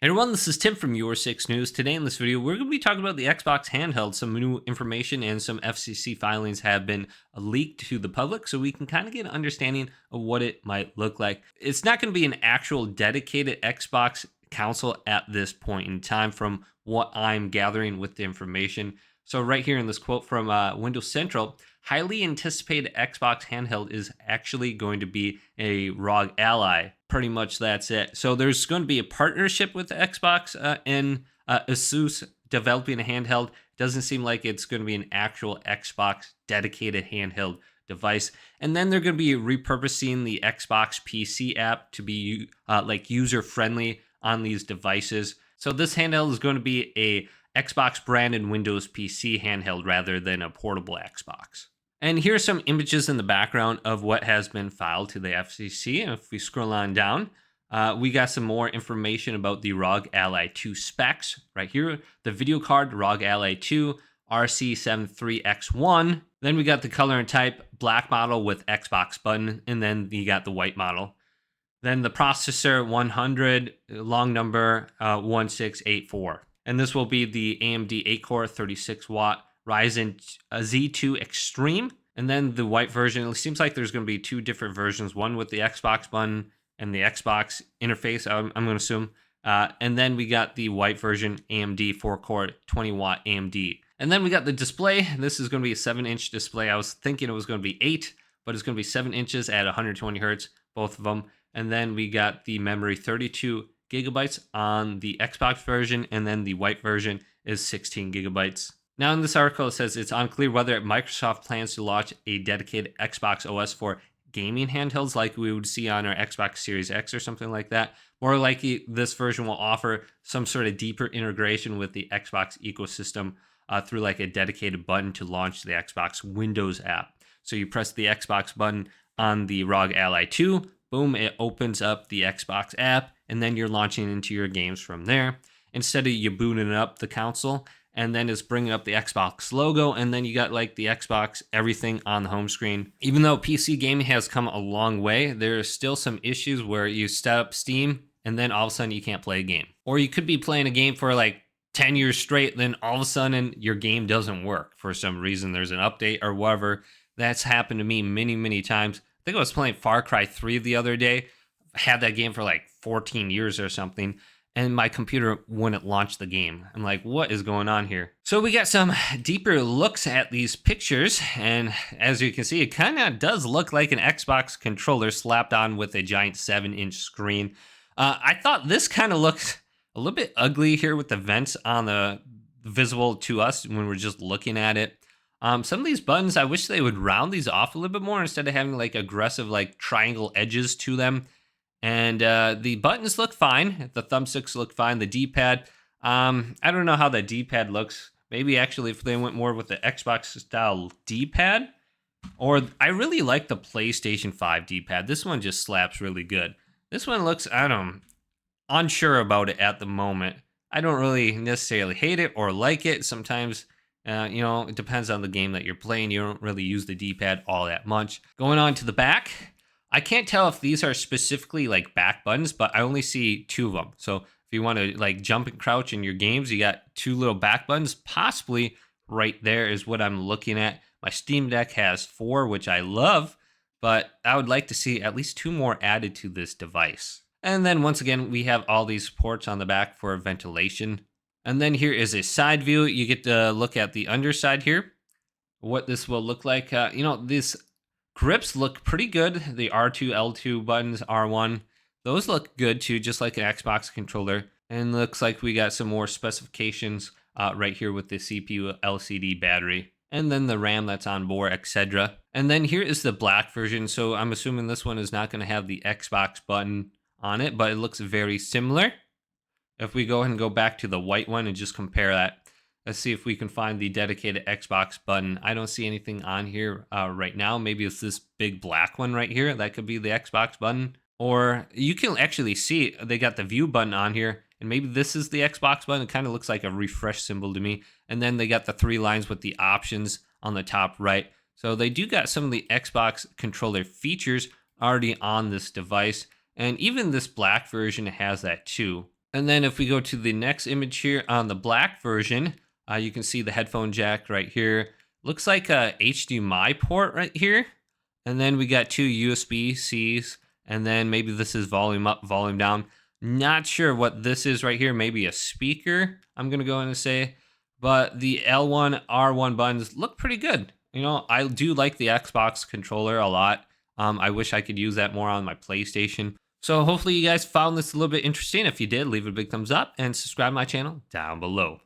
Hey everyone, this is Tim from Your 6 News. Today in this video, we're going to be talking about the Xbox Handheld. Some new information and some FCC filings have been leaked to the public, so we can kind of get an understanding of what it might look like. It's not going to be an actual dedicated Xbox console at this point in time from what I'm gathering with the information. So right here in this quote from Windows Central, highly anticipated Xbox Handheld is actually going to be a ROG Ally. Pretty much that's it. So there's going to be a partnership with the Xbox and Asus developing a handheld. Doesn't seem like it's going to be an actual Xbox dedicated handheld device. And then they're going to be repurposing the Xbox PC app to be like user friendly on these devices. So this handheld is going to be a Xbox branded Windows PC handheld rather than a portable Xbox. And here's some images in the background of what has been filed to the FCC. And if we scroll on down, we got some more information about the ROG Ally 2 specs. Right here, the video card, ROG Ally 2, RC73X1. Then we got the color and type, black model with Xbox button, and then you got the white model. Then the processor, 100, long number 1684. And this will be the AMD 8-core 36-watt Ryzen Z2 Extreme. And then the white version, it seems like there's going to be two different versions, one with the Xbox button and the Xbox interface, I'm going to assume. And then we got the white version, AMD 4-core 20-watt AMD. And then we got the display. This is going to be a 7-inch display. I was thinking it was going to be 8, but it's going to be 7 inches at 120 hertz, both of them. And then we got the memory 32 gigabytes on the Xbox version, and then the white version is 16 gigabytes. Now in this article, it says it's unclear whether Microsoft plans to launch a dedicated Xbox OS for gaming handhelds like we would see on our Xbox Series X or something like that. More likely, this version will offer some sort of deeper integration with the Xbox ecosystem through like a dedicated button to launch the Xbox Windows app. So you press the Xbox button on the ROG Ally 2, boom, it opens up the Xbox app, and then you're launching into your games from there. Instead of you booting up the console, and then it's bringing up the Xbox logo, and then you got like the Xbox everything on the home screen. Even though PC gaming has come a long way, there are still some issues where you set up Steam, and then all of a sudden you can't play a game. Or you could be playing a game for like 10 years straight, then all of a sudden your game doesn't work for some reason. There's an update or whatever. That's happened to me many, many times. I think I was playing Far Cry 3 the other day. I had that game for like 14 years or something, and my computer wouldn't launch the game. I'm like, what is going on here? So we got some deeper looks at these pictures, and as you can see, it kind of does look like an Xbox controller slapped on with a giant 7-inch screen. I thought this kind of looks a little bit ugly here with the vents on the visible to us when we're just looking at it. Some of these buttons, I wish they would round these off a little bit more instead of having like aggressive like triangle edges to them. And the buttons look fine. The thumbsticks look fine. The D-pad, I don't know how the D-pad looks. Maybe actually if they went more with the Xbox style D-pad. Or I really like the PlayStation 5 D-pad. This one just slaps really good. This one looks, unsure about it at the moment. I don't really necessarily hate it or like it. Sometimes, it depends on the game that you're playing. You don't really use the D-pad all that much. Going on to the back. I can't tell if these are specifically like back buttons, but I only see 2 of them. So if you want to like jump and crouch in your games, you got 2 little back buttons. Possibly right there is what I'm looking at. My Steam Deck has 4, which I love, but I would like to see at least 2 more added to this device. And then once again, we have all these ports on the back for ventilation. And then here is a side view. You get to look at the underside here, what this will look like. This grips look pretty good. The R2, L2 buttons, R1, those look good too, just like an Xbox controller. And looks like we got some more specifications right here with the CPU, LCD battery, and then the RAM that's on board, etc. And then here is the black version. So I'm assuming this one is not going to have the Xbox button on it, but it looks very similar. If we go ahead and go back to the white one and just compare that, let's see if we can find the dedicated Xbox button. I don't see anything on here right now. Maybe it's this big black one right here. That could be the Xbox button. Or you can actually see they got the view button on here. And maybe this is the Xbox button. It kind of looks like a refresh symbol to me. And then they got the 3 lines with the options on the top right. So they do got some of the Xbox controller features already on this device. And even this black version has that too. And then if we go to the next image here on the black version, you can see the headphone jack right here. Looks like a HDMI port right here. And then we got two USB-Cs, and then maybe this is volume up, volume down. Not sure what this is right here. Maybe a speaker, I'm gonna go in and say. But the L1, R1 buttons look pretty good. You know, I do like the Xbox controller a lot. I wish I could use that more on my PlayStation. So hopefully you guys found this a little bit interesting. If you did, leave it a big thumbs up and subscribe to my channel down below.